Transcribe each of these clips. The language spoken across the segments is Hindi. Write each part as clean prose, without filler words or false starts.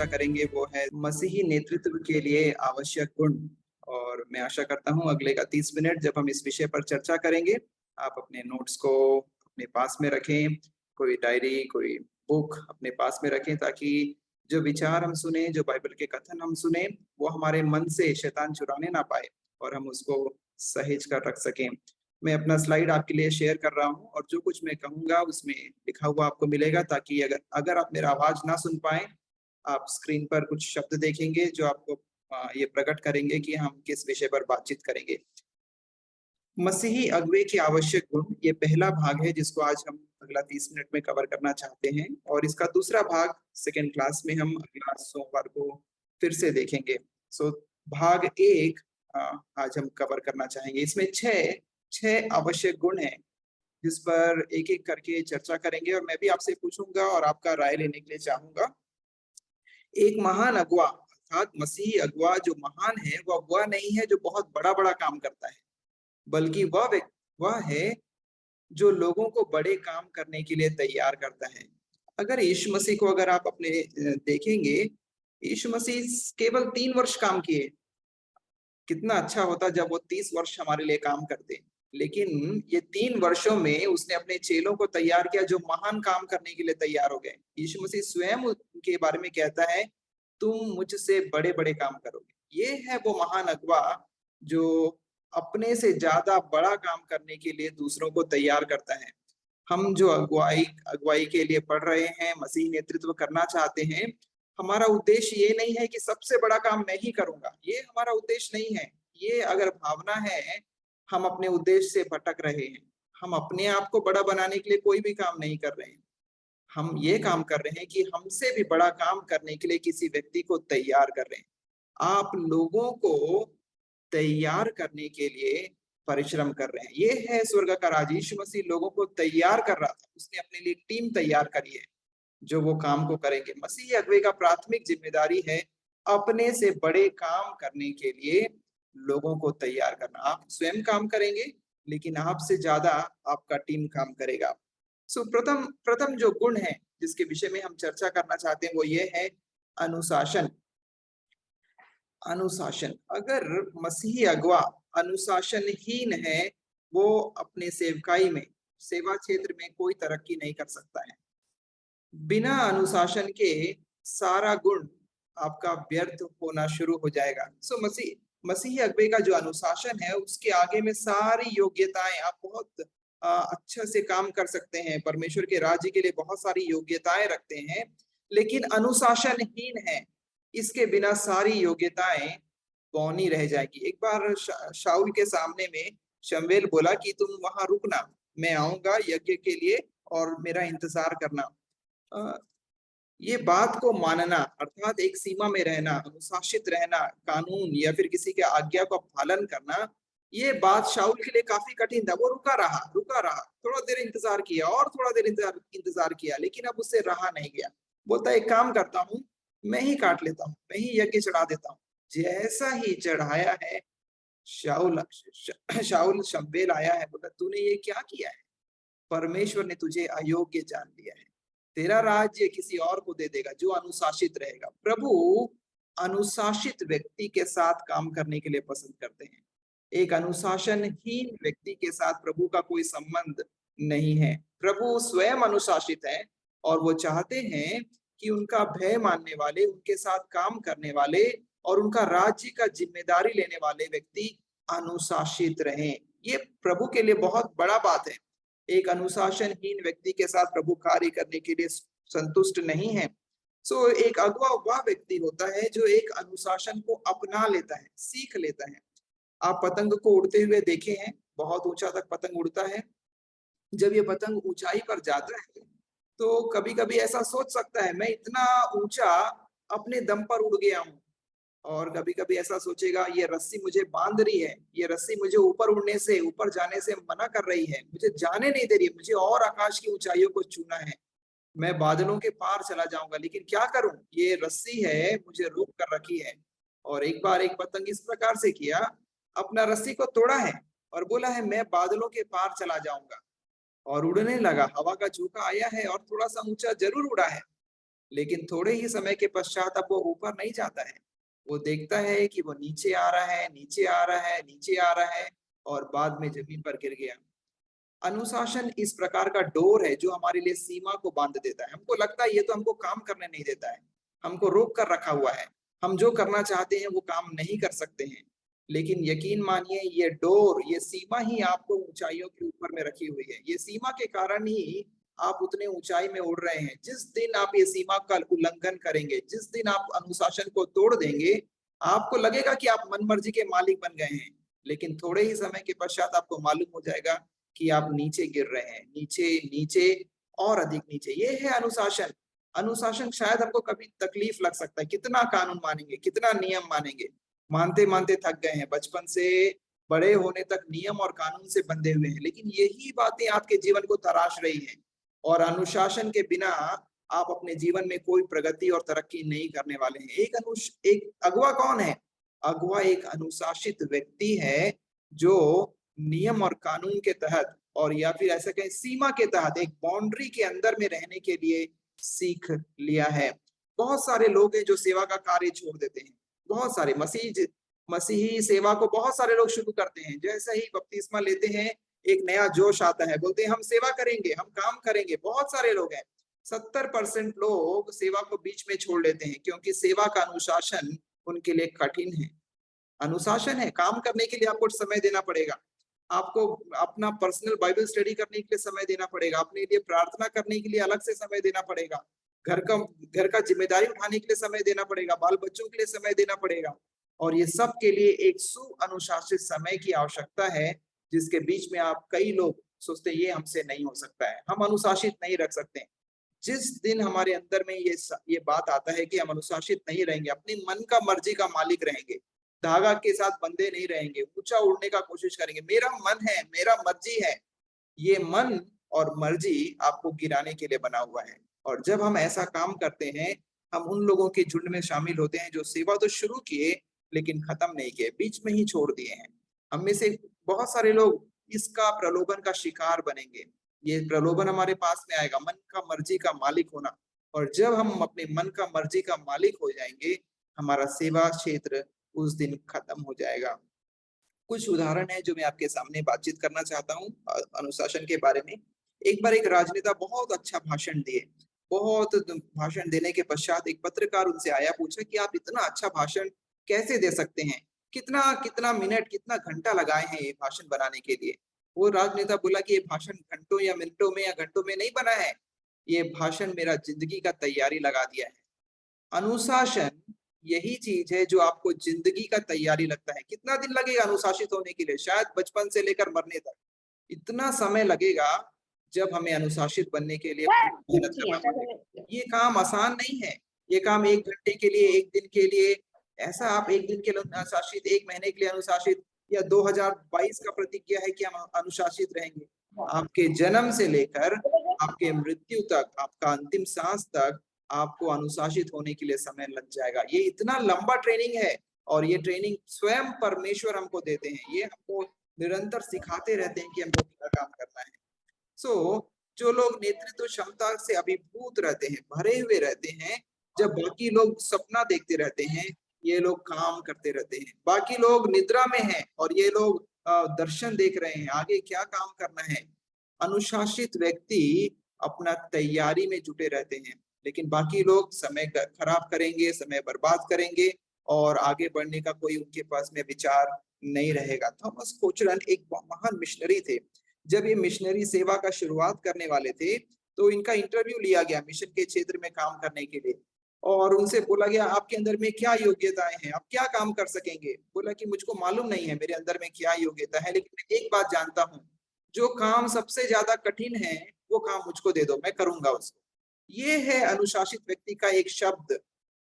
चर्चा करेंगे वो है मसीही नेतृत्व के लिए आवश्यक गुण। और मैं आशा करता हूँ अगले का 30 मिनट जब हम इस विषय पर चर्चा करेंगे, आप अपने नोट्स को अपने पास में रखें, कोई डायरी, कोई बुक अपने पास में रखें, ताकि जो विचार हम सुने, जो बाइबल के कथन हम सुने, वो हमारे मन से शैतान चुराने ना पाए और हम उसको सहेज कर रख सकें। मैं अपना स्लाइड आपके लिए शेयर कर रहा हूँ और जो कुछ मैं कहूँगा उसमें लिखा हुआ आपको मिलेगा, ताकि अगर अगर आप मेरा आवाज ना सुन पाए, आप स्क्रीन पर कुछ शब्द देखेंगे जो आपको ये प्रकट करेंगे कि हम किस विषय पर बातचीत करेंगे। मसीही अगुवे के आवश्यक गुण, ये पहला भाग है जिसको आज हम अगला 30 मिनट में कवर करना चाहते हैं, और इसका दूसरा भाग सेकेंड क्लास में हम अगला सोमवार को फिर से देखेंगे। सो भाग एक आज हम कवर करना चाहेंगे। इसमें छह आवश्यक गुण हैं जिस पर एक एक करके चर्चा करेंगे, और मैं भी आपसे पूछूंगा और आपका राय लेने के लिए चाहूंगा। एक महान अगुवा अर्थात मसीही अगुवा जो महान है, वह नहीं है जो बहुत बड़ा बड़ा काम करता है, बल्कि वह है जो लोगों को बड़े काम करने के लिए तैयार करता है। अगर यीशु मसीह को अगर आप अपने देखेंगे, यीशु मसीह केवल 3 वर्ष काम किए। कितना अच्छा होता जब वो 30 वर्ष हमारे लिए काम करते। लेकिन ये 3 वर्षों में उसने अपने चेलों को तैयार किया जो महान काम करने के लिए तैयार हो गए। यीशु मसीह स्वयं उनके बारे में कहता है, तुम मुझसे बड़े-बड़े काम करोगे। ये है वो महान अगुवा जो अपने से ज्यादा बड़ा काम करने के लिए दूसरों को तैयार करता है। हम जो अगुवाई अगुवाई के लिए पढ़ रहे हैं, मसीह नेतृत्व करना चाहते हैं, हमारा उद्देश्य ये नहीं है कि सबसे बड़ा काम मैं ही करूंगा, ये हमारा उद्देश्य नहीं है। ये अगर भावना है, हम अपने उद्देश्य से भटक रहे हैं। हम अपने आप को बड़ा बनाने के लिए कोई भी काम नहीं कर रहे हैं। हम ये काम कर रहे हैं कि हमसे भी बड़ा काम करने के लिए किसी व्यक्ति को तैयार कर रहे हैं। आप लोगों को तैयार करने के लिए परिश्रम कर रहे हैं। ये है स्वर्ग का राज। यीशु मसीह लोगों को तैयार कर रहा था, उसने अपने लिए टीम तैयार करी है जो वो काम को करेंगे। मसीही अगुवे का प्राथमिक जिम्मेदारी है अपने से बड़े काम करने के लिए लोगों को तैयार करना। आप स्वयं काम करेंगे, लेकिन आपसे ज्यादा आपका टीम काम करेगा। सो प्रथम प्रथम जो गुण है जिसके विषय में हम चर्चा करना चाहते हैं वो ये है अनुशासन। अनुशासन, अगर मसीही अगुवा अनुशासनहीन है, वो अपने सेवकाई में, सेवा क्षेत्र में कोई तरक्की नहीं कर सकता है। बिना अनुशासन के सारा गुण आपका व्यर्थ होना शुरू हो जाएगा। सो मसीही अगुवे का जो अनुशासन है, उसके आगे में सारी योग्यताएं, आप बहुत अच्छा से काम कर सकते हैं, परमेश्वर के राज्य के लिए बहुत सारी योग्यताएं रखते हैं, लेकिन अनुशासनहीन है, इसके बिना सारी योग्यताएं बौनी रह जाएगी। एक बार शाऊल के सामने में शमूएल बोला कि तुम वहां रुकना, मैं आऊंगा यज्ञ के लिए और मेरा इंतजार करना। ये बात को मानना अर्थात एक सीमा में रहना, अनुशासित रहना, कानून या फिर किसी के आज्ञा का पालन करना, ये बात शाऊल के लिए काफी कठिन था। वो रुका रहा, थोड़ा देर इंतजार किया और थोड़ा देर इंतजार किया, लेकिन अब उससे रहा नहीं गया। बोलता एक काम करता हूँ, मैं ही काट लेता हूँ, मैं ही यज्ञ चढ़ा देता हूँ। जैसा ही चढ़ाया है, शाऊल शमूएल आया है, बोला तूने ये क्या किया है? परमेश्वर ने तुझे अयोग्य जान लिया है, तेरा राज्य किसी और को दे देगा जो अनुशासित रहेगा। प्रभु अनुशासित व्यक्ति के साथ काम करने के लिए पसंद करते हैं। एक अनुशासनहीन व्यक्ति के साथ प्रभु का कोई संबंध नहीं है। प्रभु स्वयं अनुशासित है और वो चाहते हैं कि उनका भय मानने वाले, उनके साथ काम करने वाले और उनका राज्य का जिम्मेदारी लेने वाले व्यक्ति अनुशासित रहें। ये प्रभु के लिए बहुत बड़ा बात है। एक अनुशासनहीन व्यक्ति के साथ प्रभु कार्य करने के लिए संतुष्ट नहीं है। सो एक अगुवा वह व्यक्ति होता है जो एक अनुशासन को अपना लेता है, सीख लेता है। आप पतंग को उड़ते हुए देखे हैं, बहुत ऊंचा तक पतंग उड़ता है। जब ये पतंग ऊंचाई पर जाता है तो कभी कभी ऐसा सोच सकता है मैं इतना ऊंचा अपने दम पर उड़ गया हूँ, और कभी कभी ऐसा सोचेगा ये रस्सी मुझे बांध रही है, ये रस्सी मुझे ऊपर उड़ने से, ऊपर जाने से मना कर रही है, मुझे जाने नहीं दे रही है, मुझे और आकाश की ऊंचाइयों को छूना है, मैं बादलों के पार चला जाऊंगा, लेकिन क्या करूं, ये रस्सी है मुझे रोक कर रखी है। और एक बार एक पतंग इस प्रकार से किया, अपना रस्सी को तोड़ा है और बोला है मैं बादलों के पार चला जाऊंगा, और उड़ने लगा। हवा का झोंका आया है और थोड़ा सा ऊंचा जरूर उड़ा है, लेकिन थोड़े ही समय के पश्चात अब वो ऊपर नहीं जाता है। वो देखता है कि वो नीचे आ रहा है, नीचे आ रहा है, नीचे आ रहा है और बाद में जमीन पर गिर गया। अनुशासन इस प्रकार का डोर है जो हमारे लिए सीमा को बांध देता है। हमको लगता है ये तो हमको काम करने नहीं देता है, हमको रोक कर रखा हुआ है, हम जो करना चाहते हैं वो काम नहीं कर सकते हैं। लेकिन यकीन मानिए ये डोर, ये सीमा ही आपको ऊंचाइयों के ऊपर में रखी हुई है। ये सीमा के कारण ही आप उतने ऊंचाई में उड़ रहे हैं। जिस दिन आप ये सीमा का उल्लंघन करेंगे, जिस दिन आप अनुशासन को तोड़ देंगे, आपको लगेगा कि आप मनमर्जी के मालिक बन गए हैं, लेकिन थोड़े ही समय के पश्चात आपको मालूम हो जाएगा कि आप नीचे गिर रहे हैं, नीचे नीचे और अधिक नीचे। ये है अनुशासन। अनुशासन शायद हमको कभी तकलीफ लग सकता है, कितना कानून मानेंगे, कितना नियम मानेंगे, मानते मानते थक गए हैं, बचपन से बड़े होने तक नियम और कानून से बंधे हुए हैं, लेकिन यही बातें आपके जीवन को तराश रही हैं। और अनुशासन के बिना आप अपने जीवन में कोई प्रगति और तरक्की नहीं करने वाले हैं। एक अगुवा कौन है? अगुवा एक अनुशासित व्यक्ति है जो नियम और कानून के तहत, और या फिर ऐसा कहें सीमा के तहत, एक बाउंड्री के अंदर में रहने के लिए सीख लिया है। बहुत सारे लोग हैं जो सेवा का कार्य छोड़ देते हैं। बहुत सारे मसीही सेवा को बहुत सारे लोग शुरू करते हैं। जैसे ही बपतिस्मा लेते हैं एक नया जोश आता है, बोलते हैं हम सेवा करेंगे, हम काम करेंगे। बहुत सारे लोग हैं, 70% लोग सेवा को बीच में छोड़ लेते हैं क्योंकि सेवा का अनुशासन उनके लिए कठिन है। अनुशासन है, काम करने के लिए आपको समय देना पड़ेगा, आपको अपना पर्सनल बाइबल स्टडी करने के लिए समय देना पड़ेगा, अपने लिए प्रार्थना करने के लिए अलग से समय देना पड़ेगा, घर का जिम्मेदारी उठाने के लिए समय देना पड़ेगा, बाल बच्चों के लिए समय देना पड़ेगा। और ये सब के लिए एक सुअनुशासित समय की आवश्यकता है, जिसके बीच में आप कई लोग सोचते हैं ये हमसे नहीं हो सकता है, हम अनुशासित नहीं रख सकते। जिस दिन हमारे अंदर में ये बात आता है कि हम अनुशासित नहीं रहेंगे, अपनी मन का मर्जी का मालिक रहेंगे, धागा के साथ बंधे नहीं रहेंगे, ऊंचा उड़ने का कोशिश करेंगे, मेरा मन है, मेरा मर्जी है, ये मन और मर्जी आपको गिराने के लिए बना हुआ है। और जब हम ऐसा काम करते हैं, हम उन लोगों के झुंड में शामिल होते हैं जो सेवा तो शुरू किए लेकिन खत्म नहीं किए, बीच में ही छोड़ दिए हैं। हम में से बहुत सारे लोग इसका प्रलोभन का शिकार बनेंगे। ये प्रलोभन हमारे पास में आएगा, मन का मर्जी का मालिक होना। और जब हम अपने मन का मर्जी का मालिक हो जाएंगे, हमारा सेवा क्षेत्र उस दिन खत्म हो जाएगा। कुछ उदाहरण है जो मैं आपके सामने बातचीत करना चाहता हूँ अनुशासन के बारे में। एक बार एक राजनेता बहुत अच्छा भाषण दिए। बहुत भाषण देने के पश्चात एक पत्रकार उनसे आया, पूछा कि आप इतना अच्छा भाषण कैसे दे सकते हैं? कितना कितना मिनट, कितना घंटा लगाए हैं ये भाषण बनाने के लिए? वो राजनेता बोला कि ये भाषण घंटों या मिनटों में या घंटों में नहीं बना है, ये भाषण मेरा जिंदगी का तैयारी लगा दिया है। अनुशासन यही चीज है जो आपको जिंदगी का तैयारी लगता है। कितना दिन लगेगा अनुशासित होने के लिए? शायद बचपन से लेकर मरने तक इतना समय लगेगा जब हमें अनुशासित बनने के लिए मेहनत करना पड़ेगा। ये काम आसान नहीं है। ये काम 1 घंटे के लिए, 1 दिन के लिए, ऐसा आप 1 दिन के लिए अनुशासित, 1 महीने के लिए अनुशासित, या 2022 का प्रतिज्ञा है कि हम अनुशासित रहेंगे। आपके जन्म से लेकर आपके मृत्यु तक, आपका अंतिम सांस तक आपको अनुशासित होने के लिए समय लग जाएगा। ये इतना लंबा ट्रेनिंग है, और ये ट्रेनिंग स्वयं परमेश्वर हमको देते हैं। ये हमको निरंतर सिखाते रहते हैं कि हमको क्या काम करना है। जो लोग नेतृत्व क्षमता से अभिभूत रहते हैं, भरे हुए रहते हैं, जब बाकी लोग सपना देखते रहते हैं, ये लोग काम करते रहते हैं। बाकी लोग निद्रा में हैं और ये लोग दर्शन देख रहे हैं, आगे क्या काम करना है। अनुशासित व्यक्ति अपना तैयारी में जुटे रहते हैं, लेकिन बाकी लोग समय खराब करेंगे, समय बर्बाद करेंगे, और आगे बढ़ने का कोई उनके पास में विचार नहीं रहेगा। थॉमस कोचरन एक महान मिशनरी थे। जब ये मिशनरी सेवा का शुरुआत करने वाले थे, तो इनका इंटरव्यू लिया गया मिशन के क्षेत्र में काम करने के लिए, और उनसे बोला गया आपके अंदर में क्या योग्यताएं हैं, आप क्या काम कर सकेंगे? बोला कि मुझको मालूम नहीं है मेरे अंदर में क्या योग्यता है, लेकिन मैं एक बात जानता हूँ, जो काम सबसे ज्यादा कठिन है वो काम मुझको दे दो, मैं करूंगा उसको। ये है अनुशासित व्यक्ति का एक शब्द।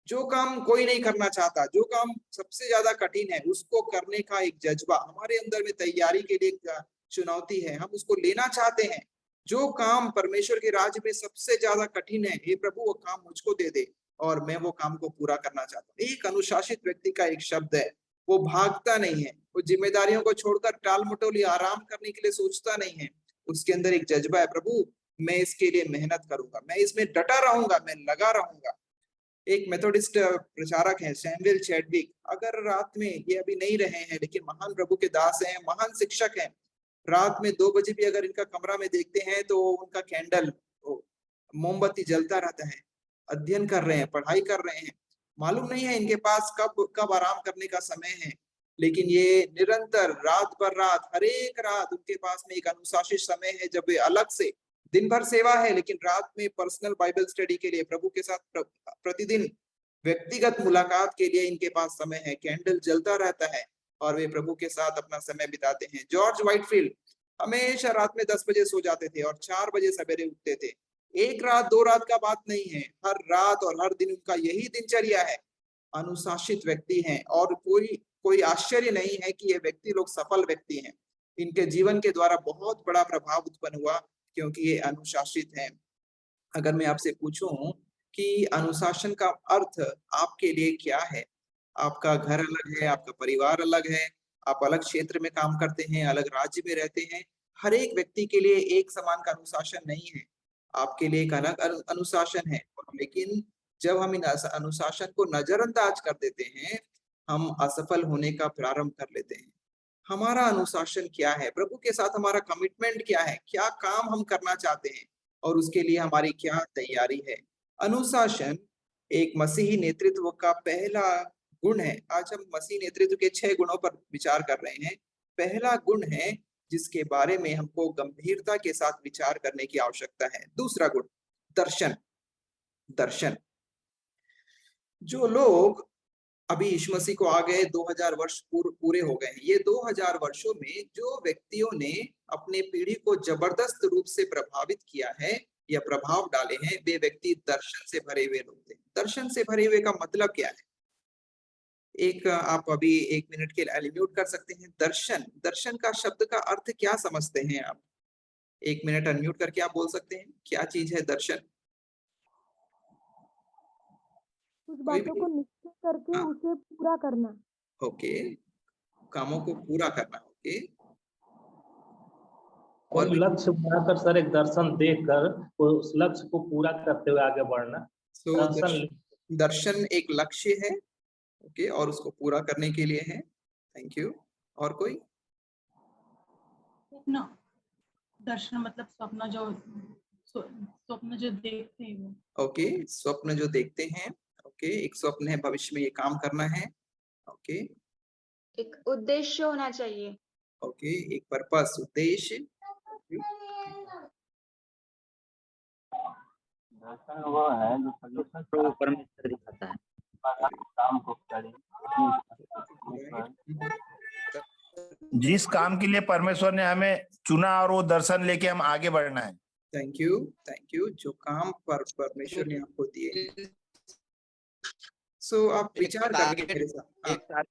जो काम कोई नहीं करना चाहता, जो काम सबसे ज्यादा कठिन है, उसको करने का एक जज्बा हमारे अंदर में तैयारी के लिए चुनौती है, हम उसको लेना चाहते हैं। जो काम परमेश्वर के राज्य में सबसे ज्यादा कठिन है, हे प्रभु वो काम मुझको दे दे और मैं वो काम को पूरा करना चाहता हूँ। एक अनुशासित व्यक्ति का एक शब्द है, वो भागता नहीं है, वो जिम्मेदारियों को छोड़कर टाल मटोली आराम करने के लिए सोचता नहीं है। उसके अंदर एक जज्बा है, प्रभु मैं इसके लिए मेहनत करूंगा, मैं इसमें डटा रहूंगा, मैं लगा रहूंगा। एक मेथोडिस्ट प्रचारक हैं सैमुअल चैडविक, अगर रात में, ये अभी नहीं रहे हैं लेकिन महान प्रभु के दास हैं, महान शिक्षक हैं, रात में 2 बजे भी अगर इनका कमरा में देखते हैं तो उनका कैंडल, मोमबत्ती जलता रहता है, अध्ययन कर रहे हैं, पढ़ाई कर रहे हैं। मालूम नहीं है इनके पास कब कब आराम करने का समय है, लेकिन ये निरंतर रात पर रात, हर एक रात उनके पास में एक अनुशासित समय है जब वे अलग से, दिन भर सेवा है लेकिन रात में पर्सनल बाइबल स्टडी के लिए, प्रभु के साथ प्रतिदिन व्यक्तिगत मुलाकात के लिए इनके पास समय है, कैंडल जलता रहता है और वे प्रभु के साथ अपना समय बिताते हैं। जॉर्ज व्हाइटफील्ड हमेशा रात में 10 बजे सो जाते थे और 4 बजे सवेरे उठते थे। एक रात 2 रात का बात नहीं है, हर रात और हर दिन उनका यही दिनचर्या है। अनुशासित व्यक्ति हैं और कोई आश्चर्य नहीं है कि ये व्यक्ति लोग सफल व्यक्ति हैं। इनके जीवन के द्वारा बहुत बड़ा प्रभाव उत्पन्न हुआ क्योंकि ये अनुशासित हैं। अगर मैं आपसे पूछूं कि अनुशासन का अर्थ आपके लिए क्या है? आपका घर अलग है, आपका परिवार अलग है, आप अलग क्षेत्र में काम करते हैं, अलग राज्य में रहते हैं। हर एक व्यक्ति के लिए एक समान का अनुशासन नहीं है। आपके लिए एक अलग अनुशासन है, लेकिन जब हम इन अनुशासन को नजरअंदाज कर देते हैं, हम असफल होने का प्रारंभ कर लेते हैं। हमारा अनुशासन क्या है? प्रभु के साथ हमारा कमिटमेंट क्या है? क्या काम हम करना चाहते हैं और उसके लिए हमारी क्या तैयारी है? अनुशासन एक मसीही नेतृत्व का पहला गुण है। आज हम मसीही नेतृत्व के 6 गुणों पर विचार कर रहे हैं। पहला गुण है जिसके बारे में हमको गंभीरता के साथ विचार करने की आवश्यकता है। दूसरा गुण, दर्शन। दर्शन। जो लोग अभी यीशु मसीह को आ गए, 2000 वर्ष पूरे हो गए हैं। ये 2000 वर्षों में जो व्यक्तियों ने अपने पीढ़ी को जबरदस्त रूप से प्रभावित किया है या प्रभाव डाले हैं, वे व्यक्ति दर्शन से भरे हुए लोग थे। दर्शन से भरे हुए का मतलब क्या है? एक आप अभी 1 मिनट के लिए अनम्यूट कर सकते हैं। दर्शन, दर्शन का शब्द का अर्थ क्या समझते हैं आप? 1 मिनट अनम्यूट करके आप बोल सकते हैं, क्या चीज है दर्शन? कुछ बातों को निश्चय करके उसे पूरा करना। ओके, कामों को पूरा करना। ओके, और लक्ष्य बनाकर सर एक दर्शन देखकर उस लक्ष्य को पूरा करते हुए आगे बढ़ना। दर्शन एक लक्ष्य है, ओके, और उसको पूरा करने के लिए है। Thank you. और कोई? स्वप्न। दर्शन मतलब स्वप्न जो देखते हैं। ओके, स्वप्न जो देखते हैं। ओके, एक स्वप्न है, भविष्य में ये काम करना है। ओके, एक उद्देश्य होना चाहिए। ओके, एक पर्पस, उद्देश्य। दर्शन वो है जो सोल्यूशन को परमेश्वर दिखाता है, काम को करें। जिस काम के लिए परमेश्वर ने हमें चुना और वो दर्शन लेके हम आगे बढ़ना है। Thank you, thank you. जो काम पर परमेश्वर ने आपको दिए, सो आप विचार करके मेरे साथ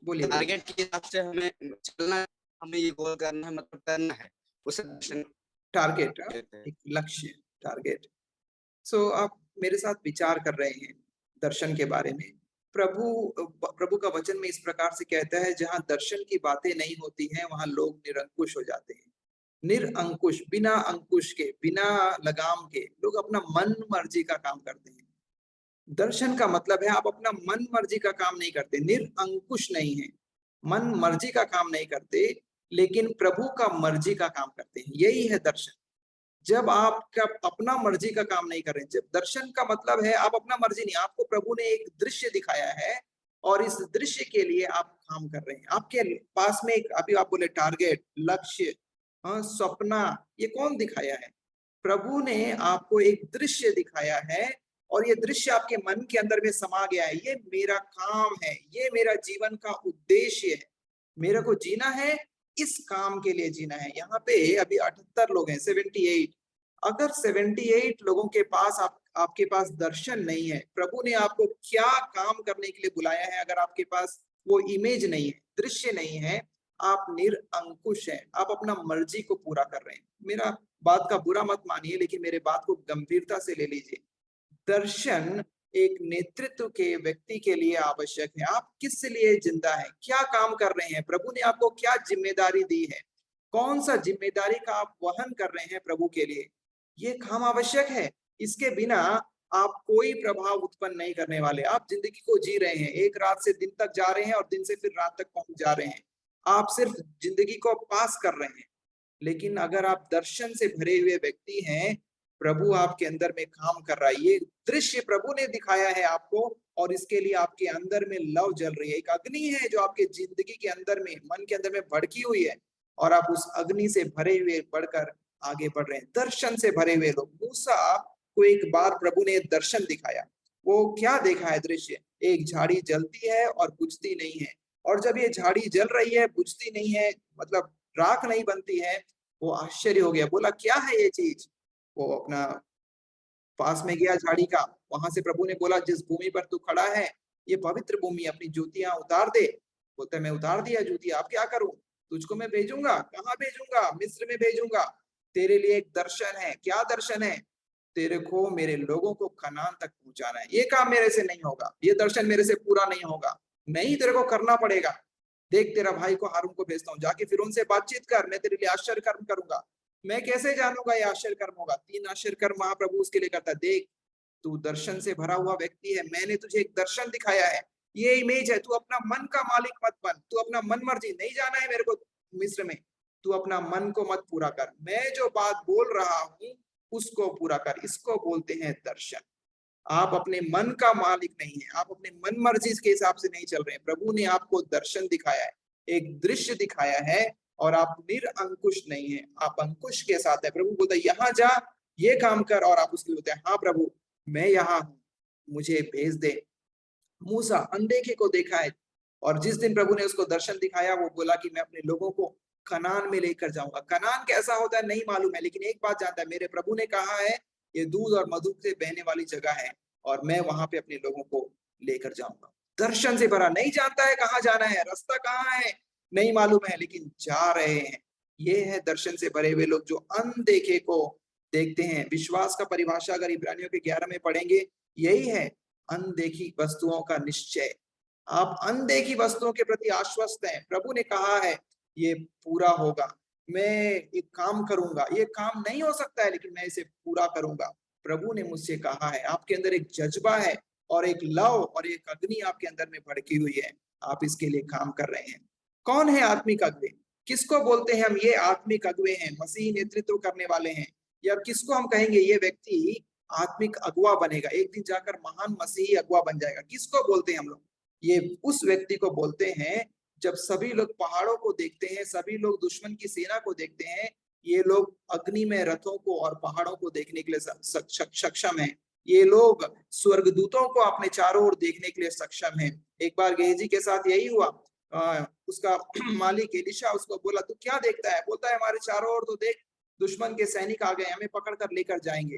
बोलिए। टारगेट के हिसाब से हमें चलना, हमें ये गोल करना है, मतलब करना है उसे दर्शन। टारगेट, एक लक्ष्य, टारगेट। सो आप मेरे साथ विचार कर रहे हैं दर्शन के बारे में। प्रभु का वचन में इस प्रकार से कहता है, जहां दर्शन की बातें नहीं होती हैं वहां लोग निरंकुश हो जाते हैं। निरंकुश, बिना अंकुश के, बिना लगाम के लोग अपना मन मर्जी का काम करते हैं। दर्शन का मतलब है आप अपना मन मर्जी का काम नहीं करते, निरंकुश नहीं है, मन मर्जी का काम नहीं करते, लेकिन प्रभु का मर्जी का काम करते हैं। यही है दर्शन। जब आप अपना मर्जी का काम नहीं कर रहे, जब दर्शन का मतलब है आप अपना मर्जी नहीं, आपको प्रभु ने एक दृश्य दिखाया है और इस दृश्य के लिए आप काम कर रहे हैं। आपके पास में एक, अभी आप बोले टारगेट, लक्ष्य, सपना, ये कौन दिखाया है? प्रभु ने आपको एक दृश्य दिखाया है और ये दृश्य आपके मन के अंदर में समा गया है। ये मेरा काम है, ये मेरा जीवन का उद्देश्य है, मेरे को जीना है, इस काम के लिए जीना है। यहाँ पे अभी 78 लोग हैं, 78। अगर 78 लोगों के पास आपके पास दर्शन नहीं है, प्रभु ने आपको क्या काम करने के लिए बुलाया है, अगर आपके पास वो इमेज नहीं है, दृश्य नहीं है, आप निरंकुश हैं, आप अपना मर्जी को पूरा कर रहे हैं। मेरा बात का बुरा मत मानिए, लेकिन मेरे बात को गंभीरता से ले लीजिए। दर्शन एक नेतृत्व के व्यक्ति के लिए आवश्यक है। आप किस लिए जिंदा हैं, क्या काम कर रहे हैं, प्रभु ने आपको क्या जिम्मेदारी दी है, कौन सा जिम्मेदारी का आप वहन कर रहे हैं प्रभु के लिए, ये काम आवश्यक है। इसके बिना आप कोई प्रभाव उत्पन्न नहीं करने वाले। आप जिंदगी को जी रहे हैं, एक रात से दिन तक जा रहे हैं और दिन से फिर रात तक पहुंच जा रहे हैं। आप सिर्फ जिंदगी को पास कर रहे हैं। लेकिन अगर आप दर्शन से भरे हुए व्यक्ति हैं, प्रभु आपके अंदर में काम कर रहा है। ये दृश्य प्रभु ने दिखाया है आपको, और इसके लिए आपके अंदर में लव जल रही है। एक अग्नि है जो आपके जिंदगी के अंदर में, मन के अंदर में भड़की हुई है, और आप उस अग्नि से भरे हुए बढ़कर आगे बढ़ रहे हैं। दर्शन से भरे हुए लोग। मूसा को एक बार प्रभु ने दर्शन दिखाया। वो क्या देखा है दृश्य? एक झाड़ी जलती है और बुझती नहीं है, और जब ये झाड़ी जल रही है, बुझती नहीं है, मतलब राख नहीं बनती है, वो आश्चर्य हो गया। बोला क्या है ये चीज? वो अपना पास में गया झाड़ी का। वहां से प्रभु ने बोला, जिस भूमि पर तू खड़ा है ये पवित्र भूमि, अपनी जूतियां उतार दे। बोलता है, मैं उतार दिया जूती, आप क्या करूं? तुझको मैं भेजूंगा। कहाँ भेजूंगा? मिस्र में भेजूंगा। तेरे लिए एक दर्शन है। क्या दर्शन है? तेरे को मेरे लोगों को कनान तक पहुंचाना है। ये काम मेरे से नहीं होगा, ये दर्शन मेरे से पूरा नहीं होगा, नहीं, तेरे को करना पड़ेगा। देख, तेरा भाई को हारून को भेजता हूँ, जाके फिर उनसे बातचीत कर, मैं तेरे लिए आश्चर्य कर्म करूंगा। मैं कैसे जानूंगा ये आश्चर्य कर्म होगा? 3 आश्चर्य कर्म महाप्रभु उसके लिए करता। देख, तू दर्शन से भरा हुआ व्यक्ति है, मैंने तुझे एक दर्शन दिखाया है, ये इमेज है। तू अपना मन का मालिक मत बन, तू अपना मन मर्जी, नहीं जाना है मेरे को मिस्र में, तू अपना मन को मत पूरा कर, मैं जो बात बोल रहा हूँ उसको पूरा कर। इसको बोलते हैं दर्शन। आप अपने मन का मालिक नहीं है, आप अपने मन मर्जी के हिसाब से नहीं चल रहे हैं। प्रभु ने आपको दर्शन दिखाया है, एक दृश्य दिखाया है, और आप निरअंकुश नहीं है, आप अंकुश के साथ है। प्रभु बोलता है यहाँ जा, ये काम कर, और आप उसके बोलते हैं हाँ प्रभु मैं यहाँ हूँ, मुझे भेज दे। मूसा अनदेखे को देखा है, और जिस दिन प्रभु ने उसको दर्शन दिखाया, वो बोला कि मैं अपने लोगों को कनान में लेकर जाऊंगा। कनान कैसा होता है नहीं मालूम है, लेकिन एक बात जानता है, मेरे प्रभु ने कहा है ये दूध और मधु से बहने वाली जगह है, और मैं वहां पे अपने लोगों को लेकर जाऊंगा। दर्शन से भरा, नहीं जानता है कहाँ जाना है, रास्ता कहाँ है नहीं मालूम है, लेकिन जा रहे हैं। ये है दर्शन से भरे हुए लोग, जो अनदेखे को देखते हैं। विश्वास का परिभाषा अगर इब्रानियों के 11 में पढ़ेंगे, यही है, अनदेखी वस्तुओं का निश्चय। आप अनदेखी वस्तुओं के प्रति आश्वस्त हैं। प्रभु ने कहा है ये पूरा होगा, मैं एक काम करूंगा, ये काम नहीं हो सकता है लेकिन मैं इसे पूरा करूंगा। प्रभु ने मुझसे कहा है। आपके अंदर एक जज्बा है, और एक लव और एक अग्नि आपके अंदर में भड़की हुई है, आप इसके लिए काम कर रहे हैं। कौन है आत्मिक अगुवे? किसको बोलते हैं हम ये आत्मिक अगुवे हैं, मसीही नेतृत्व करने वाले हैं? या किसको हम कहेंगे ये व्यक्ति आत्मिक अगुवा बनेगा, एक दिन जाकर महान मसीही अगुवा बन जाएगा? किसको बोलते हैं हम लोग? ये उस व्यक्ति को बोलते हैं जब सभी लोग पहाड़ों को देखते हैं, सभी लोग दुश्मन की सेना को देखते हैं, ये लोग अग्नि में रथों को और पहाड़ों को देखने के लिए सक्षम है। ये लोग स्वर्गदूतों को अपने चारों ओर देखने के लिए सक्षम है। एक बार गेहजी के साथ यही हुआ। उसका मालिक एलिशा उसको बोला, तू क्या देखता है? बोलता है, हमारे चारों ओर तो देख, दुश्मन के सैनिक आ गए, हमें पकड़ कर लेकर जाएंगे।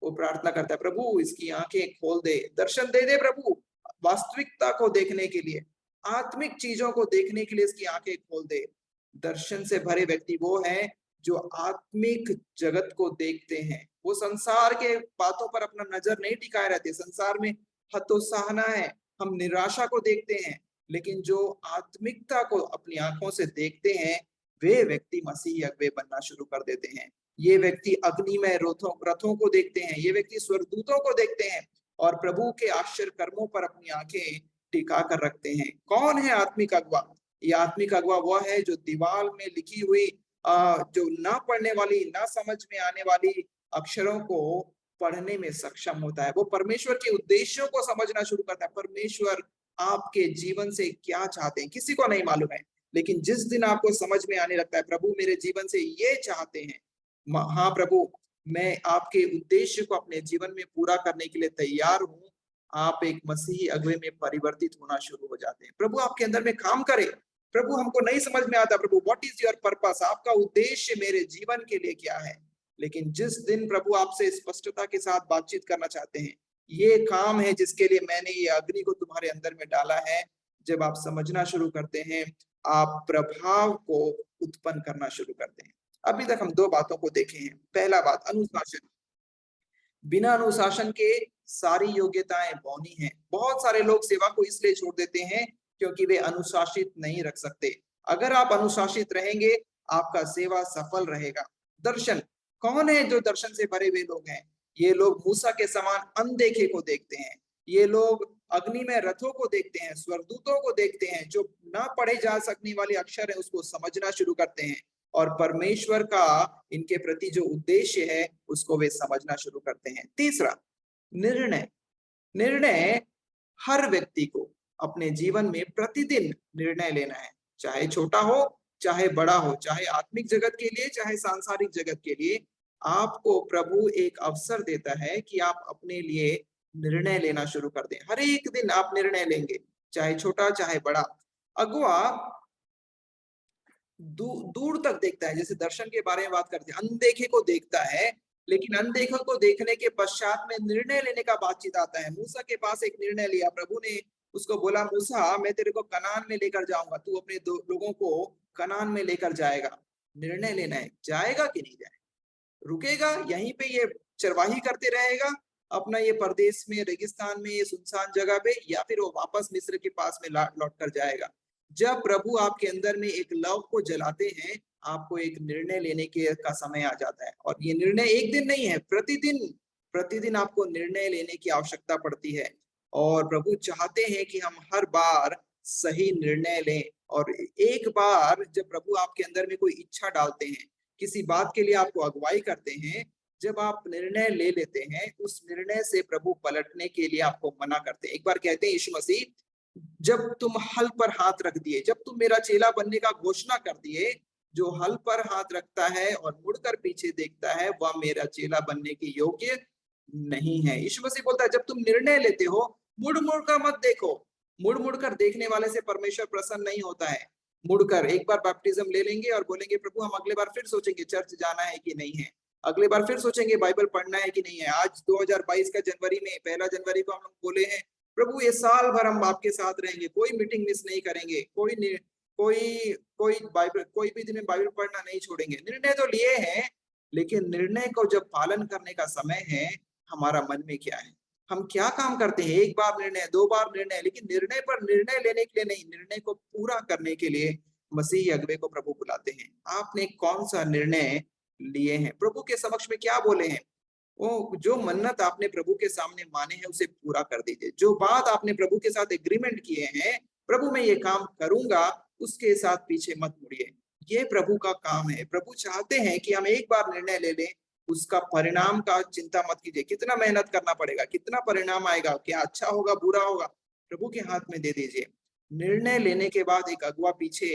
वो प्रार्थना करता है, प्रभु इसकी आंखें खोल दे, दर्शन दे दे प्रभु, वास्तविकता को देखने के लिए, आत्मिक चीजों को देखने के लिए इसकी आंखें खोल दे। दर्शन से भरे व्यक्ति वो हैं जो आत्मिक जगत को देखते हैं। वो संसार के बातों पर अपना नजर नहीं टिकाए रहते। संसार में हतोत्साहना है, हम निराशा को देखते हैं, लेकिन जो आत्मिकता को अपनी आंखों से देखते हैं, वे व्यक्ति मसीही अगुवे बनना शुरू कर देते हैं। ये व्यक्ति अग्नि में रथों को देखते हैं, ये व्यक्ति स्वर्गदूतों को देखते हैं, और प्रभु के आश्चर्य कर्मों पर अपनी आंखें टिका कर रखते हैं। कौन है आत्मिक अगुवा? ये आत्मिक अगुवा वह है जो दीवार में लिखी हुई जो ना पढ़ने वाली, ना समझ में आने वाली अक्षरों को पढ़ने में सक्षम होता है। वो परमेश्वर के उद्देश्यों को समझना शुरू करता है। परमेश्वर आपके जीवन से क्या चाहते हैं किसी को नहीं मालूम है, लेकिन जिस दिन आपको समझ में आने लगता है प्रभु मेरे जीवन से ये चाहते हैं, हाँ प्रभु मैं आपके उद्देश्य को अपने जीवन में पूरा करने के लिए तैयार हूँ, आप एक मसीही अगुवे में परिवर्तित होना शुरू हो जाते हैं। प्रभु आपके अंदर में काम करे। प्रभु हमको नहीं समझ में आता, प्रभु व्हाट इज योर पर्पस, आपका उद्देश्य मेरे जीवन के लिए क्या है? लेकिन जिस दिन प्रभु आपसे स्पष्टता के साथ बातचीत करना चाहते हैं, ये काम है जिसके लिए मैंने ये अग्नि को तुम्हारे अंदर में डाला है, जब आप समझना शुरू करते हैं, आप प्रभाव को उत्पन्न करना शुरू करते हैं। अभी तक हम 2 बातों को देखे हैं। पहला बात, अनुशासन। बिना अनुशासन के सारी योग्यताएं बौनी हैं। बहुत सारे लोग सेवा को इसलिए छोड़ देते हैं क्योंकि वे अनुशासित नहीं रख सकते। अगर आप अनुशासित रहेंगे, आपका सेवा सफल रहेगा। दर्शन, कौन है जो दर्शन से भरे हुए लोग हैं? ये लोग मूसा के समान अनदेखे को देखते हैं, ये लोग अग्नि में रथों को देखते हैं, स्वर्गदूतों को देखते हैं, जो ना पढ़े जा सकने वाले अक्षर है उसको समझना शुरू करते हैं, और परमेश्वर का इनके प्रति जो उद्देश्य है उसको वे समझना शुरू करते हैं। तीसरा, निर्णय। निर्णय हर व्यक्ति को अपने जीवन में प्रतिदिन निर्णय लेना है, चाहे छोटा हो चाहे बड़ा हो, चाहे आत्मिक जगत के लिए चाहे सांसारिक जगत के लिए। आपको प्रभु एक अवसर देता है कि आप अपने लिए निर्णय लेना शुरू कर दें। हर एक दिन आप निर्णय लेंगे, चाहे छोटा चाहे बड़ा। अगुआ दूर तक देखता है, जैसे दर्शन के बारे में बात करते हैं, अनदेखे को देखता है, लेकिन अनदेखे को देखने के पश्चात में निर्णय लेने का बातचीत आता है। मूसा के पास एक निर्णय लिया, प्रभु ने उसको बोला, मूसा मैं तेरे को कनान में लेकर जाऊंगा, तू अपने लोगों को कनान में लेकर जाएगा। निर्णय लेना है, जाएगा कि नहीं जाएगा, रुकेगा यहीं पे ये चरवाही करते रहेगा अपना ये परदेश में, रेगिस्तान में, ये सुनसान जगह पे, या फिर वो वापस मिस्र के पास में लौट कर जाएगा। जब प्रभु आपके अंदर में एक लव को जलाते हैं, आपको एक निर्णय लेने का समय आ जाता है, और ये निर्णय एक दिन नहीं है, प्रतिदिन आपको निर्णय लेने की आवश्यकता पड़ती है। और प्रभु चाहते हैं कि हम हर बार सही निर्णय लें। और एक बार जब प्रभु आपके अंदर में कोई इच्छा डालते हैं, किसी बात के लिए आपको अगुवाई करते हैं, जब आप निर्णय ले लेते हैं, उस निर्णय से प्रभु पलटने के लिए आपको मना करते हैं। एक बार कहते हैं यीशु मसीह, जब तुम हल पर हाथ रख दिए, जब तुम मेरा चेला बनने का घोषणा कर दिए, जो हल पर हाथ रखता है और मुड़कर पीछे देखता है वह मेरा चेला बनने के योग्य नहीं है। यीशु मसीह बोलता है, जब तुम निर्णय लेते हो, मुड़ कर मत देखो। मुड़ कर देखने वाले से परमेश्वर प्रसन्न नहीं होता है। मुड़कर एक बार बैप्टिज्म ले लेंगे और बोलेंगे, प्रभु हम अगले बार फिर सोचेंगे चर्च जाना है कि नहीं है, अगले बार फिर सोचेंगे बाइबल पढ़ना है कि नहीं है। आज 2022 का जनवरी में 1 जनवरी को हम लोग बोले हैं, प्रभु ये साल भर हम आपके साथ रहेंगे, कोई मीटिंग मिस नहीं करेंगे, कोई भी दिन में बाइबल पढ़ना नहीं छोड़ेंगे। निर्णय तो लिए हैं, लेकिन निर्णय को जब पालन करने का समय है, हमारा मन में क्या है, हम क्या काम करते हैं। एक बार निर्णय, 2 बार निर्णय, लेकिन निर्णय पर निर्णय लेने के लिए नहीं, निर्णय को पूरा करने के लिए मसीही अगुवे को प्रभु बुलाते हैं। आपने कौन सा निर्णय लिए हैं, प्रभु के समक्ष में क्या बोले हैं, वो जो मन्नत आपने प्रभु के सामने माने हैं उसे पूरा कर दीजिए। जो बात आपने प्रभु के साथ एग्रीमेंट किए हैं, प्रभु मैं ये काम करूंगा, उसके साथ पीछे मत मुड़िए। ये प्रभु का काम है। प्रभु चाहते हैं कि हम एक बार निर्णय ले लें, उसका परिणाम का चिंता मत कीजिए, कितना मेहनत करना पड़ेगा, कितना परिणाम आएगा, क्या अच्छा होगा बुरा होगा, प्रभु के हाथ में दे दीजिए। निर्णय लेने के बाद एक अगुवा पीछे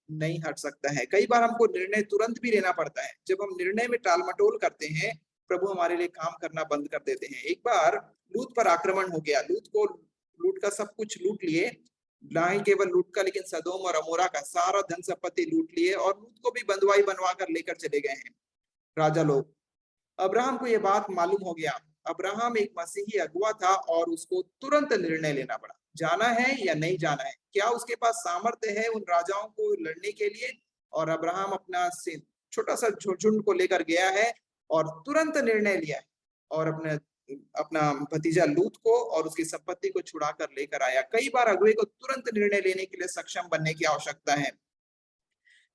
नहीं हट सकता है। कई बार हमको निर्णय तुरंत भी लेना पड़ता है। जब हम निर्णय में टाल मटोल करते हैं, प्रभु हमारे लिए काम करना बंद कर देते हैं। एक बार लूत पर आक्रमण हो गया, लूत का सब कुछ लूट लिए, ना ही केवल लूट का लेकिन सदोम और अमोरा का सारा धन संपत्ति लूट लिए, और लूत को भी बंधुआई बनवा कर लेकर चले गए हैं राजा लोग। अब्राहम को यह बात मालूम हो गया। अब्राहम एक मसीही अगुवा था और उसको तुरंत निर्णय लेना पड़ा, जाना है या नहीं जाना है, क्या उसके पास सामर्थ्य है उन राजाओं को लड़ने के लिए। और अब्राहम अपना छोटा सा झुंड को लेकर गया है और तुरंत निर्णय लिया है, और अपना भतीजा लूत को और उसकी संपत्ति को छुड़ा कर लेकर आया। कई बार अगुवे को तुरंत निर्णय लेने के लिए सक्षम बनने की आवश्यकता है।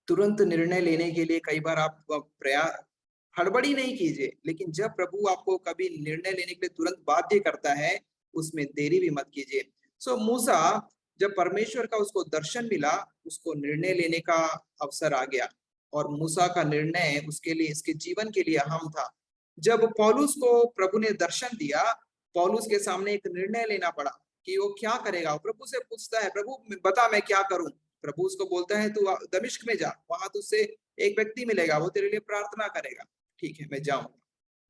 तुरंत निर्णय लेने के लिए कई बार आप प्रयास, हड़बड़ी नहीं कीजिए, लेकिन जब प्रभु आपको कभी निर्णय लेने के लिए तुरंत बाध्य करता है, उसमें देरी भी मत कीजिए। सो मूसा, जब परमेश्वर का उसको दर्शन मिला, उसको निर्णय लेने का अवसर आ गया, और मूसा का निर्णय उसके लिए, इसके जीवन के लिए अहम था। जब पौलुस को प्रभु ने दर्शन दिया, पौलुस के सामने एक निर्णय लेना पड़ा कि वो क्या करेगा। प्रभु से पूछता है, प्रभु बता मैं क्या करूं। प्रभु उसको बोलता है, तू दमिश्क में जा, वहां तुझसे एक व्यक्ति मिलेगा, वो तेरे लिए प्रार्थना करेगा। ठीक है, मैं जाऊंगा।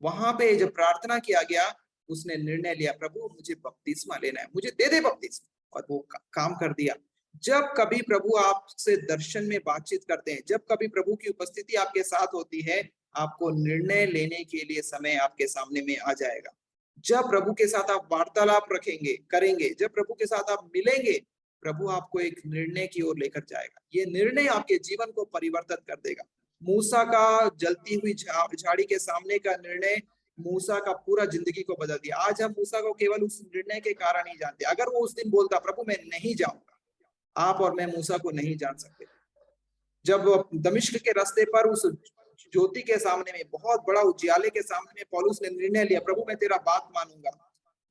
वहां पे जब प्रार्थना किया गया, उसने निर्णय लिया, प्रभु मुझे बपतिस्मा लेना है, मुझे दे दे बपतिस्मा, और वो काम कर दिया। जब कभी प्रभु आपसे दर्शन में बातचीत करते हैं, जब कभी प्रभु की उपस्थिति आपके साथ होती है, आपको निर्णय लेने के लिए समय आपके सामने में आ जाएगा। जब प्रभु के साथ आप वार्तालाप करेंगे, जब प्रभु के साथ आप मिलेंगे, प्रभु आपको एक निर्णय की ओर लेकर जाएगा। ये निर्णय आपके जीवन को परिवर्तित कर देगा। मूसा का जलती हुई झाड़ी के सामने का निर्णय मूसा का पूरा जिंदगी को बदल दिया। आज हम मूसा को केवल उस निर्णय के कारण ही जानते। अगर वो उस दिन बोलता, प्रभु मैं नहीं जाऊंगा, आप और मैं मूसा को नहीं जान सकते। जब दमिश्क के रास्ते पर उस ज्योति के सामने में, बहुत बड़ा उजियाले के सामने में पौलुस ने निर्णय लिया, प्रभु मैं तेरा बात मानूंगा।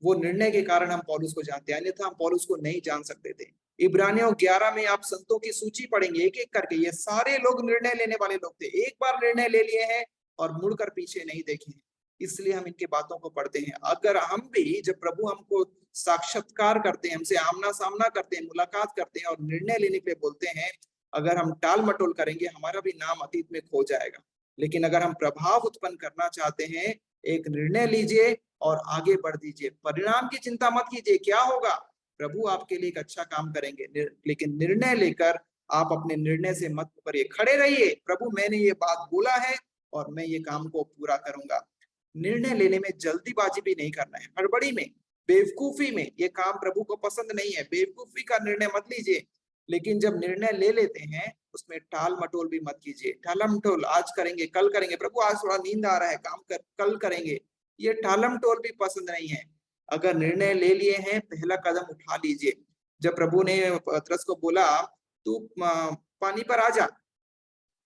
वो निर्णय के कारण हम पौलुस को जानते हैं, अन्यथा हम पौलुस को नहीं जान सकते थे। इब्रानियों 11 में आप संतों की सूची पढ़ेंगे एक एक करके, ये सारे लोग निर्णय लेने वाले लोग थे, एक बार निर्णय ले लिए हैं और मुड़कर पीछे नहीं देखे हैं। इसलिए हम इनके बातों को पढ़ते हैं। अगर हम भी, जब प्रभु हमको साक्षात्कार करते हैं, हमसे आमना सामना करते हैं, मुलाकात करते हैं और निर्णय लेने के लिए बोलते हैं, अगर हम टाल मटोल करेंगे हमारा भी नाम अतीत में खो जाएगा। लेकिन अगर हम प्रभाव उत्पन्न करना चाहते हैं, एक निर्णय लीजिए और आगे बढ़ दीजिए। परिणाम की चिंता मत कीजिए, क्या होगा, प्रभु आपके लिए एक अच्छा काम करेंगे, लेकिन निर्णय लेकर आप अपने निर्णय से मत करिए, खड़े रहिए, प्रभु मैंने ये बात बोला है और मैं ये काम को पूरा करूंगा। निर्णय लेने में जल्दीबाजी भी नहीं करना है, हड़बड़ी में, बेवकूफी में, ये काम प्रभु को पसंद नहीं है। बेवकूफी का निर्णय मत लीजिए, लेकिन जब निर्णय ले लेते हैं उसमें टाल मटोल भी मत कीजिए। टालम टोल, आज करेंगे कल करेंगे, प्रभु आज थोड़ा नींद आ रहा है, काम कल करेंगे, ये टालम टोल भी पसंद नहीं है। अगर निर्णय ले लिए हैं, पहला कदम उठा लीजिए। जब प्रभु ने पतरस को बोला तू पानी पर आ जा,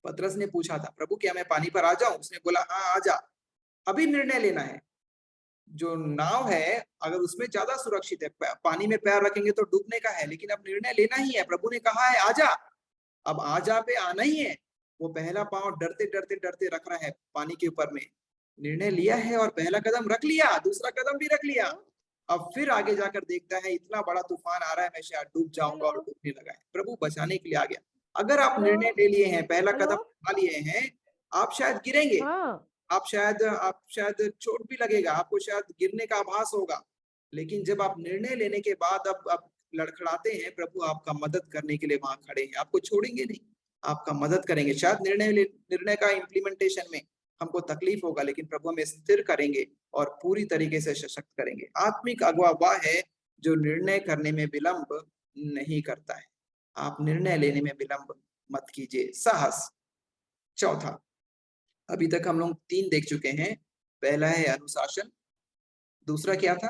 पतरस ने पूछा था प्रभु क्या मैं पानी पर आ जाऊं, उसने बोला हाँ आ जा। अभी निर्णय लेना है। जो नाव है अगर उसमें ज्यादा सुरक्षित है, पानी में पैर रखेंगे तो डूबने का है, लेकिन अब निर्णय लेना ही है। प्रभु ने कहा है आजा, अब आजा पे आना ही है। वो पहला पांव डरते डरते डरते रख रहा है पानी के ऊपर में, निर्णय लिया है और पहला कदम रख लिया, दूसरा कदम भी रख लिया। अब फिर आगे जाकर देखता है इतना बड़ा तूफान आ रहा है, मैं शायद डूब जाऊंगा, और डूबने लगा है। प्रभु बचाने के लिए आ गया। अगर आप निर्णय ले लिए हैं, पहला कदम उठा लिए हैं, आप शायद गिरेंगे, आप शायद चोट भी लगेगा, आपको शायद गिरने का आभास होगा, लेकिन जब आप निर्णय लेने के बाद अब लड़खड़ाते हैं, प्रभु आपका मदद करने के लिए वहां खड़े हैं, आपको छोड़ेंगे नहीं, आपका मदद करेंगे। शायद निर्णय का इम्प्लीमेंटेशन में हमको तकलीफ होगा, लेकिन प्रभु हमें स्थिर करेंगे और पूरी तरीके से सशक्त करेंगे। आत्मिक अगुवा वह है जो निर्णय करने में विलंब नहीं करता है। आप निर्णय लेने में विलंब मत कीजिए। साहस, चौथा, अभी तक हम लोग 3 देख चुके हैं। पहला है अनुशासन, दूसरा क्या था,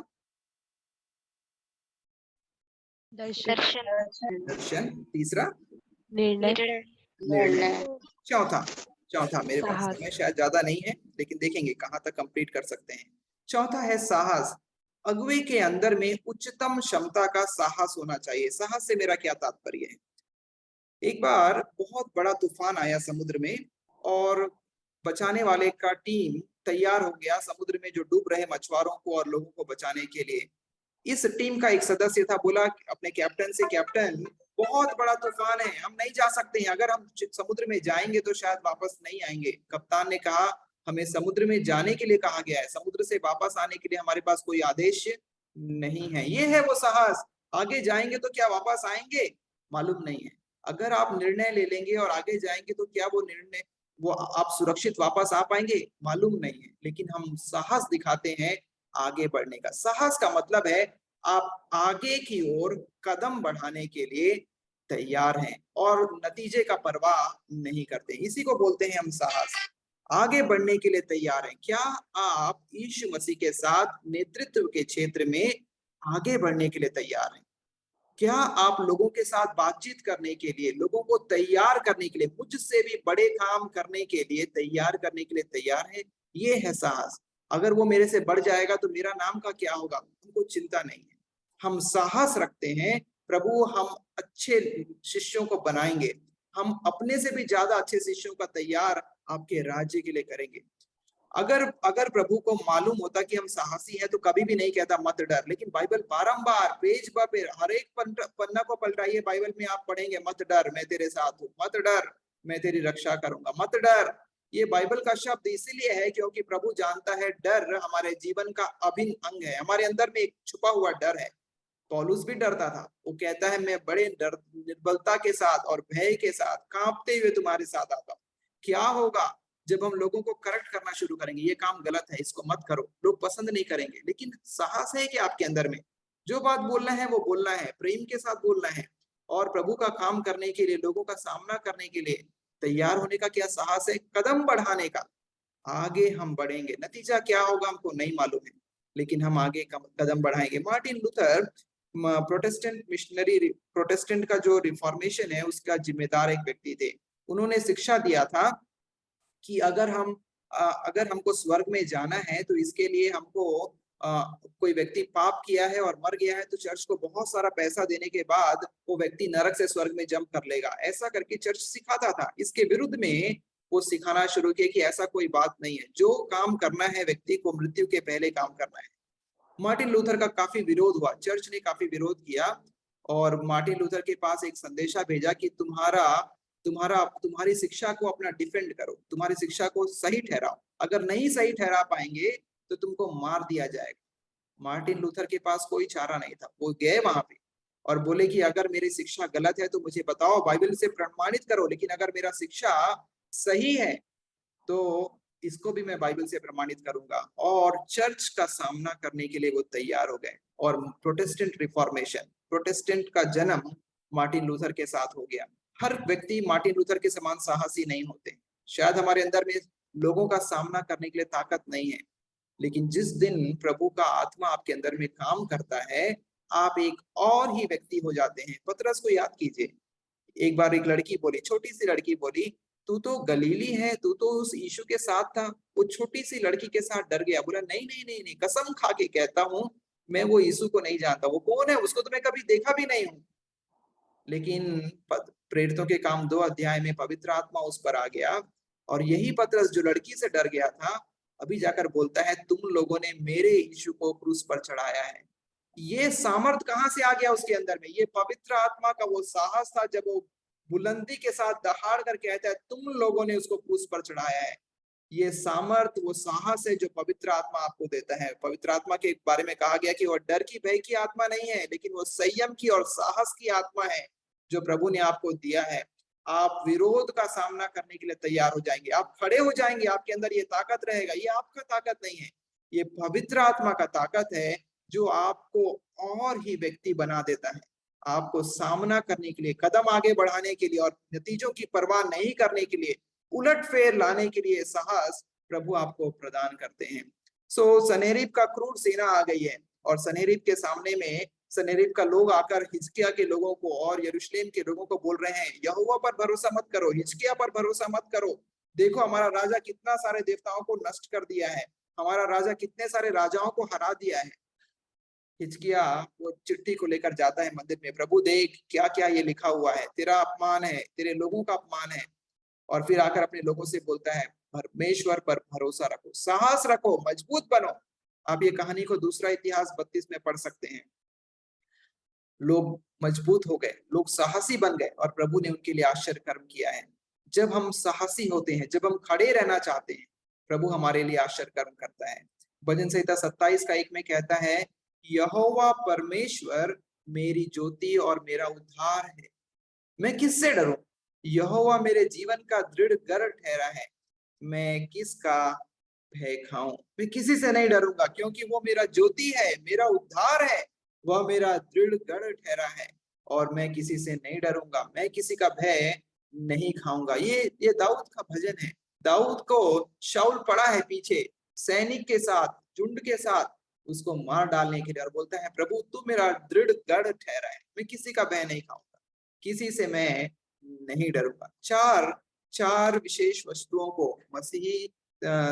दर्शन, तीसरा निर्णय, चौथा मेरे पास समय शायद ज्यादा नहीं है, लेकिन देखेंगे कहाँ तक कंप्लीट कर सकते हैं। चौथा है साहस। अगुवे के अंदर में उच्चतम क्षमता का साहस होना चाहिए। साहस से मेरा क्या तात्पर्य है, एक बार बहुत बड़ा तूफान आया समुद्र में और बचाने वाले का टीम तैयार हो गया समुद्र में जो डूब रहे मछुआरों को और लोगों को बचाने के लिए। इस टीम का एक सदस्य था, बोला अपने कैप्टन से, कैप्टन बहुत बड़ा तूफान है, हम नहीं जा सकते हैं, अगर हम समुद्र में जाएंगे तो शायद वापस नहीं आएंगे। कप्तान ने कहा हमें समुद्र में जाने के लिए कहा गया है, समुद्र से वापस आने के लिए हमारे पास कोई आदेश नहीं है। ये है वो साहस। आगे जाएंगे तो क्या वापस आएंगे, मालूम नहीं है। अगर आप निर्णय ले लेंगे और आगे जाएंगे तो क्या वो आप सुरक्षित वापस आ पाएंगे, मालूम नहीं है। लेकिन हम साहस दिखाते हैं आगे बढ़ने का। साहस का मतलब है आप आगे की ओर कदम बढ़ाने के लिए तैयार हैं और नतीजे का परवाह नहीं करते, इसी को बोलते हैं हम साहस। आगे बढ़ने के लिए तैयार हैं। क्या आप यीशु मसीह के साथ नेतृत्व के क्षेत्र में आगे बढ़ने के लिए तैयार हैं? क्या आप लोगों के साथ बातचीत करने के लिए, लोगों को तैयार करने के लिए, मुझसे भी बड़े काम करने के लिए तैयार करने के लिए तैयार हैं? ये है साहस। अगर वो मेरे से बढ़ जाएगा तो मेरा नाम का क्या होगा, हमको चिंता नहीं है। हम साहस रखते हैं, प्रभु हम अच्छे शिष्यों को बनाएंगे, हम अपने से भी ज्यादा अच्छे शिष्यों का तैयार आपके राज्य के लिए करेंगे। अगर प्रभु को मालूम होता कि हम साहसी हैं तो कभी भी नहीं कहता मत डर। लेकिन बाइबल बारंबार पेज ब पेज हर एक पन्ना को पलटाइए, बाइबल में आप पढ़ेंगे मत डर मैं तेरे साथ हूँ, मत डर मैं तेरी रक्षा करूंगा, मत डर। ये बाइबल का शब्द इसीलिए है क्योंकि प्रभु जानता है डर हमारे जीवन का अभिन्न अंग है, हमारे अंदर में एक छुपा हुआ डर है। पौलुस भी डरता था, वो कहता है मैं बड़े निर्बलता के साथ और भय के साथ कांपते हुए तुम्हारे साथ आता हूँ। क्या होगा जब हम लोगों को करेक्ट करना शुरू करेंगे, ये काम गलत है, इसको मत करो, लोग पसंद नहीं करेंगे। लेकिन साहस है कि आपके अंदर में जो बात बोलना है वो बोलना है, प्रेम के साथ बोलना है और प्रभु का काम करने के लिए, लोगों का सामना करने के लिए तैयार होने का क्या साहस है, कदम बढ़ाने का। आगे हम बढ़ेंगे, नतीजा क्या होगा हमको नहीं मालूम है, लेकिन हम आगे कदम बढ़ाएंगे। Martin Luther Protestant missionary, Protestant का जो रिफॉर्मेशन है उसका जिम्मेदार एक व्यक्ति थे। उन्होंने शिक्षा दिया था कि अगर हमको स्वर्ग में जाना है तो इसके लिए हमको कोई व्यक्ति पाप किया है और मर गया है तो चर्च को बहुत सारा पैसा देने के बाद वो व्यक्ति नरक से स्वर्ग में जंप कर लेगा, ऐसा करके चर्च सिखाता था। इसके विरुद्ध में वो सिखाना शुरू किया कि ऐसा कोई बात नहीं है, जो काम करना है व्यक्ति को मृत्यु के पहले काम करना है। मार्टिन लूथर का काफी विरोध हुआ, चर्च ने काफी विरोध किया और मार्टिन लूथर के पास एक संदेशा भेजा कि तुम्हारी शिक्षा को अपना डिफेंड करो, तुम्हारी शिक्षा को सही ठहराओ, अगर नहीं सही ठहरा पाएंगे तो तुमको मार दिया जाएगा। मार्टिन लूथर के पास कोई चारा नहीं था, वो गए वहां पे और बोले कि अगर मेरी शिक्षा गलत है तो मुझे बताओ, बाइबल से प्रमाणित करो, लेकिन अगर मेरा शिक्षा सही है तो इसको भी मैं बाइबल से प्रमाणित करूंगा। और चर्च का सामना करने के लिए वो तैयार हो गए और प्रोटेस्टेंट रिफॉर्मेशन, प्रोटेस्टेंट का जन्म मार्टिन लूथर के साथ हो गया। हर व्यक्ति मार्टिन लूथर के समान साहसी नहीं होते, शायद हमारे अंदर में लोगों का सामना करने के लिए ताकत नहीं है, लेकिन जिस दिन प्रभु का आत्मा आपके अंदर में काम करता है आप एक और ही व्यक्ति हो जाते हैं। पतरस को याद कीजिए, एक बार एक लड़की बोली, छोटी सी लड़की बोली, तू तो गलीली है, तू तो उस यीशु के साथ था। वो छोटी सी लड़की के साथ डर गया, बोला नहीं नहीं नहीं नहीं, कसम खा के कहता हूँ मैं वो यीशु को नहीं जानता, वो कौन है, उसको तो मैं कभी देखा भी नहीं हूँ। लेकिन प्रेरितों के काम 2 अध्याय में पवित्र आत्मा उस पर आ गया और यही पतरस जो लड़की से डर गया था अभी जाकर बोलता है तुम लोगों ने मेरे यीशु को क्रूस पर चढ़ाया है। ये सामर्थ कहाँ से आ गया उसके अंदर में? ये पवित्र आत्मा का वो साहस था जब वो बुलंदी के साथ दहाड़ कर कहता है तुम लोगों ने उसको क्रूस पर चढ़ाया है। ये सामर्थ, वो साहस है जो पवित्र आत्मा आपको देता है। पवित्र आत्मा के बारे में कहा गया कि वो डर की भय की आत्मा नहीं है, लेकिन वो संयम की और साहस की आत्मा है जो प्रभु ने आपको दिया है। आप विरोध का सामना करने के लिए तैयार हो जाएंगे, आप खड़े हो जाएंगे, आपके अंदर ये ताकत रहेगा। ये आपका ताकत नहीं है, ये पवित्र आत्मा का ताकत है जो आपको और ही व्यक्ति बना देता है, आपको सामना करने के लिए, कदम आगे बढ़ाने के लिए और नतीजों की परवाह नहीं करने के लिए, उलटफेर लाने के लिए साहस प्रभु आपको प्रदान करते हैं। सनेरिब का क्रूर सेना आ गई है और सनेरिब के सामने में सनेरिब का लोग आकर हिजकिया के लोगों को और यरूशलेम के लोगों को बोल रहे हैं यहोवा पर भरोसा मत करो, हिजकिया पर भरोसा मत करो, देखो हमारा राजा कितना सारे देवताओं को नष्ट कर दिया है, हमारा राजा कितने सारे राजाओं को हरा दिया है। हिजकिया वो चिट्ठी को लेकर जाता है मंदिर में, प्रभु देख क्या क्या ये लिखा हुआ है, तेरा अपमान है, तेरे लोगों का अपमान है। और फिर आकर अपने लोगों से बोलता है परमेश्वर पर भरोसा रखो, साहस रखो, मजबूत बनो। आप ये कहानी को दूसरा इतिहास 32 में पढ़ सकते हैं। लोग मजबूत हो गए, लोग साहसी बन गए और प्रभु ने उनके लिए आश्चर्य कर्म किया है। जब हम साहसी होते हैं, जब हम खड़े रहना चाहते हैं, प्रभु हमारे लिए आश्चर्य कर्म करता है। भजन संहिता 27:1 में कहता है यहोवा परमेश्वर मेरी ज्योति और मेरा उद्धार है, मैं किससे डरूं? यहोवा मेरे जीवन का दृढ़ गढ़ ठहरा है, मैं किसका भय खाऊं? मैं किसी से नहीं डरूंगा क्योंकि वो मेरा ज्योति है, मेरा उद्धार है, वह मेरा दृढ़ गढ़ ठहरा है और मैं किसी से नहीं डरूंगा, मैं किसी का भय नहीं खाऊंगा। ये दाऊद का भजन है। दाऊद को शाऊल पड़ा है पीछे सैनिक के साथ, झुंड के साथ उसको मार डालने के लिए और बोलता है प्रभु तू मेरा दृढ़ गढ़ ठहरा है, मैं किसी का भय नहीं खाऊंगा, किसी से मैं नहीं डरूंगा। चार विशेष वस्तुओं को मसीही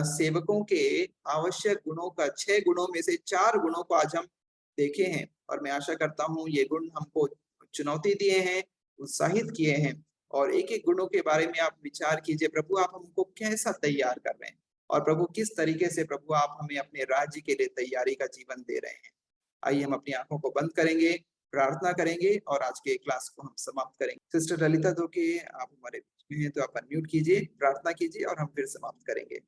सेवकों के आवश्यक गुणों का 6 गुणों में से 4 गुणों को आज हम देखे हैं और मैं आशा करता हूं ये गुण हमको चुनौती दिए हैं, उत्साहित किए हैं और एक एक गुणों के बारे में आप विचार कीजिए, प्रभु आप हमको कैसा तैयार कर रहे हैं और प्रभु किस तरीके से प्रभु आप हमें अपने राज्य के लिए तैयारी का जीवन दे रहे हैं। आइए हम अपनी आंखों को बंद करेंगे, प्रार्थना करेंगे और आज के क्लास को हम समाप्त करेंगे। सिस्टर ललिता धोके आप हमारे बीच में हैं तो आप अनम्यूट कीजिए, प्रार्थना कीजिए और हम फिर समाप्त करेंगे।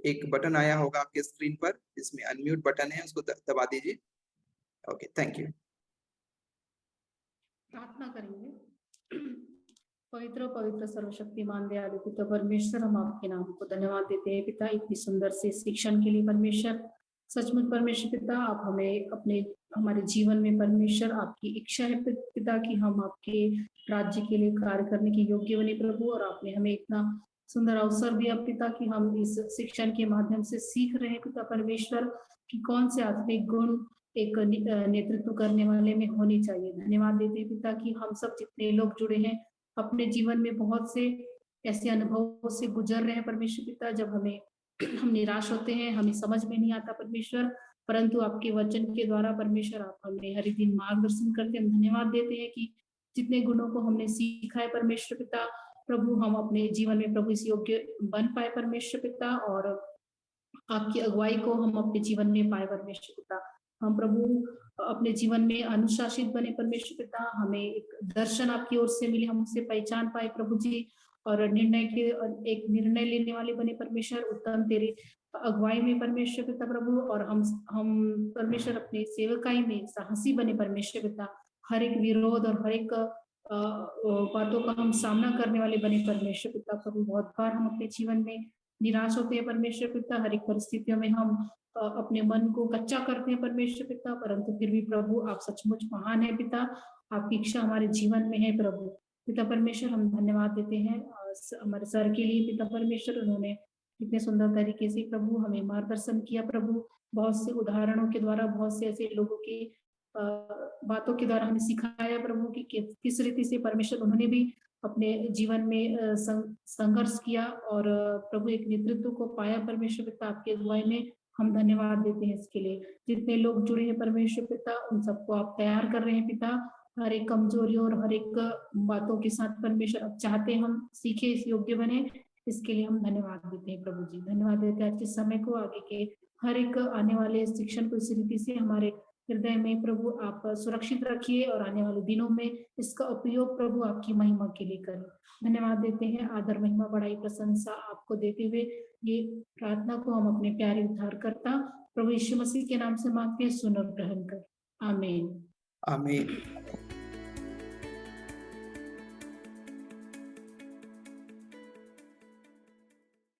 एक बटन आया होगा आपके स्क्रीन पर जिसमें अनम्यूट बटन है, उसको दबा दीजिए। Okay, thank you. प्रार्थना करेंगे। पवित्र पवित्र सर्वशक्तिमान दयालु पिता परमेश्वर, हम आपके नाम को धन्यवाद देते हैं पिता इतनी सुंदर से शिक्षण के लिए। परमेश्वर सचमुच परमेश्वर पिता आप हमें हमारे जीवन में परमेश्वर आपकी इच्छा है पिता कि हम आपके राज्य के लिए कार्य करने के योग्य बने प्रभु, और आपने हमें इतना सुंदर अवसर दिया पिता कि हम इस शिक्षण के माध्यम से सीख रहे हैं पिता परमेश्वर कि कौन से आत्मिक गुण एक नेतृत्व करने वाले में होने चाहिए। धन्यवाद देते हैं पिता कि हम सब जितने लोग जुड़े हैं अपने जीवन में बहुत से ऐसे अनुभवों से गुजर रहे हैं परमेश्वर पिता, जब हम निराश होते हैं, हमें समझ में नहीं आता परमेश्वर, परंतु आपके वचन के द्वारा परमेश्वर आप हमें हर दिन मार्गदर्शन करते हैं। हम धन्यवाद देते हैं कि जितने गुणों को हमने सीखा है परमेश्वर पिता, प्रभु हम अपने जीवन में प्रभु इस योग्य बन पाए परमेश्वर पिता, और आपकी अगुवाई को हम अपने जीवन में पाए परमेश्वर पिता। हम प्रभु अपने जीवन में अनुशासित बने परमेश्वर पिता, हमें एक दर्शन आपकी ओर से मिले, हम उसे पहचान पाए प्रभु जी, और एक निर्णय लेने वाले बने परमेश्वर, उत्तम तेरे अगुवाई में परमेश्वर पिता प्रभु, और हम परमेश्वर अपने सेवकाई में साहसी बने परमेश्वर पिता, हर एक विरोध और हर एक बातों का हम सामना करने वाले बने परमेश्वर पिता प्रभु। बहुत बार हम अपने जीवन में निराश होते हैं परमेश्वर पिता, हर एक परिस्थितियों में हम अपने मन को कच्चा करते हैं परमेश्वर पिता, परंतु फिर भी प्रभु आप सचमुच महान है पिता, आपकी इच्छा हमारे जीवन में है प्रभु पिता परमेश्वर। हम धन्यवाद देते हैं हमारे सर के लिए पिता परमेश्वर, उन्होंने इतने सुंदर तरीके से प्रभु हमें मार्गदर्शन किया प्रभु, बहुत से उदाहरणों के द्वारा, बहुत से ऐसे लोगों की बातों के द्वारा हमें सिखाया प्रभु कि किस रीति से परमेश्वर उन्होंने भी अपने जीवन में संघर्ष किया और प्रभु एक नेतृत्व को पाया परमेश्वर पिता आपके अगुवाई में। हम धन्यवाद देते हैं इसके लिए। जितने लोग जुड़े हैं परमेश्वर पिता, उन सबको आप तैयार कर रहे हैं पिता, हर एक कमजोरियों और हर एक बातों के साथ परमेश्वर आप चाहते हैं हम सीखे, इस योग्य बने, इसके लिए हम धन्यवाद देते हैं प्रभु जी। धन्यवाद देते हैं आज के समय को, आगे के हर एक आने वाले शिक्षण को इस रीति से हमारे हृदय में प्रभु आप सुरक्षित रखिए, और आने वाले दिनों में इसका उपयोग प्रभु आपकी महिमा के लिए करें। धन्यवाद देते हैं, आदर महिमा बड़ाई प्रशंसा आपको देते हुए ये प्रार्थना को हम अपने प्यारे उद्धारकर्ता प्रभु यीशु मसीह के नाम से मांगते हैं, सुन और ग्रहण कर, आमीन। आमीन।